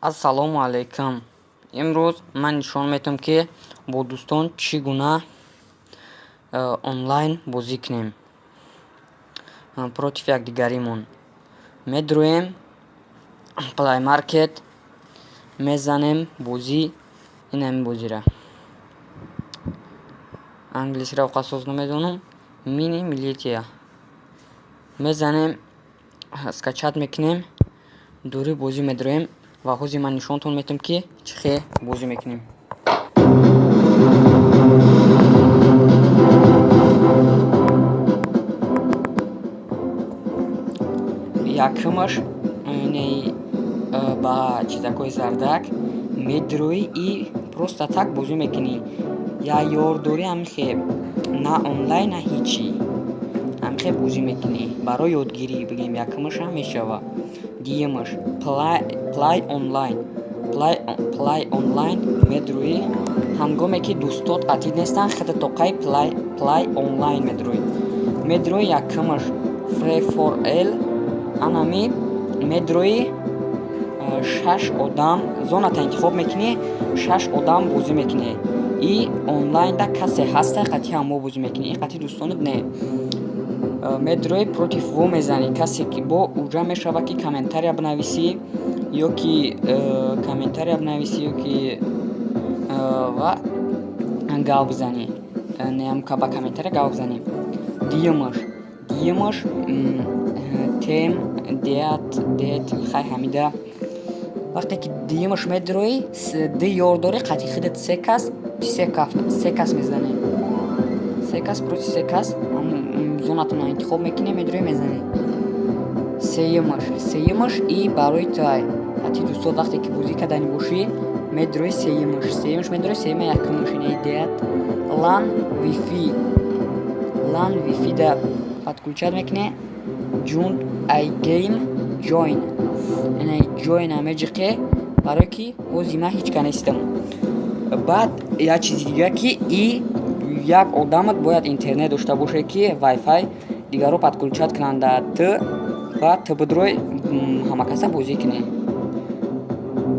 Ассалому алайкум. Имрӯз ман нишон медиҳам ки бо дӯстон чӣ гуна онлайн бозӣ кунем против якдигаримон. Медурем Play Market, мезанем бозӣ ин ҳамин бозира. Англисиро қасос намедонам. Mini Militia. Мезанем, скачат мекунем, дури бозӣ медурем ва ҳозир ман нишонтон медиҳам ки чӣ хел бозӣ мекунем. Якумаш ба чизакои зардак медурӣ и просто так бозӣ мекунӣ. Я ёрдорӣ ҳамихел на онлайн на ҳичи. Ҳамихел бозӣ мекунӣ. Барои ёдгирӣ бигем якумаш ҳам мешава. Дуюмаш Play Online. Play Online медурӣ ҳангоме ки дӯстот қатъи нестанд хата тоқаи Play Online медурӣ. Медурӣ якумаш Free for All анами медурӣ 6 одам зоната интихоб мекунӣ, 6 одам бозӣ мекунӣ. И онлайнда касе ҳаста қатъи ҳамо бозӣ мекунӣ. И қатъи дӯстонат не. Медурӣ против во мезанӣ. Касе ки бо уҷа мешава ки комментария бинависӣ ёки ва гав бизанӣ. Неам ба комментария гав бизанӣ. Дуюмаш тем дет хай ҳамида. Вақте ки дуюмаш медурӣ ди ёрдорӣ қатъи худат се кас мезанӣ. Се кас против се кас зонатона интихоб мекунӣ, медурӣ мезанӣ. Сеюмаш и барои тай ҳатти дӯстот вақте ки бозӣ кардани бошӣ медурӣ сеюмаш медурӣ сеюма якумаш инайдият LAN Wi-Fi да подключат мекунӣ. Join join амеҷиқе барое ки ҳозир ман ҳеч ка нестам. Баъд як чизи дигар ки и як одамат бояд интернет дошта боше ки Wi-Fi дигаро подключат кунанда ту ва ту будрои ҳамакаса бозӣ кунӣ.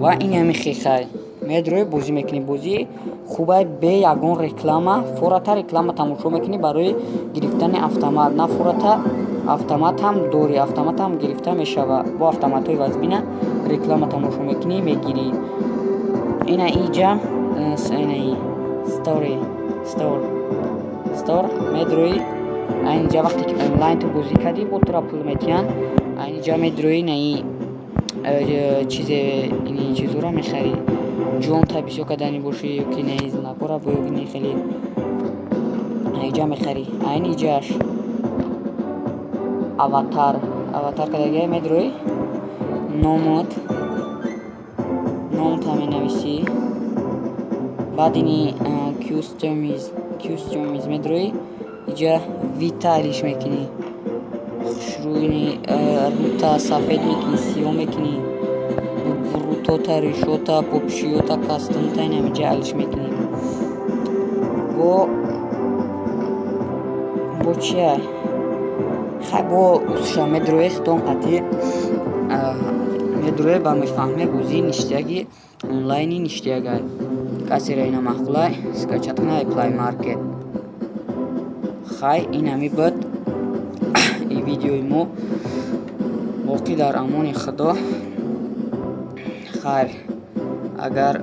Ва ин ҳами хехай медурӯи бозӣ мекунӣ. Бозӣ хубай бе ягон реклама, фората реклама тамошо мекунӣ барои гирифтани автомат. На фората автомат ҳам дори, автомат ҳам гирифта мешава. Бо автоматҳои вазбина реклама тамошо мекунӣ, мегирӣ. Ина иҷа store медурӯи айниҷа вақте ки онлайн ту бозӣ кардӣ бо тура пул метиҳанд. Айниҷа медурӯи наи чизора мехарӣ. Ҷонта бисёр кардани бошӣ ёки наи знакора боёгини хеле айниҷа мехарӣ. Айниҷаш аватар кардагия медурӯи номот менависӣ. Баъд ини customize медурӯи иҷа виталиш мекунӣ. Хушрӯини рута сафед мекунӣ, сиёҳ мекунӣ. Рутота решота попшиёта кастумта ин ҳамиҷа алиш мекунӣ. бо чия хай бо усша медурӯи хитон қатъи медурӯи ба мефаҳме бозии ништияги онлайни ништиягай. Касеро ина маҳқулай скачат кунай Play Market. Хай ин ҳами буд и видеои мо. боқӣ дар амони худо. Хайр, агар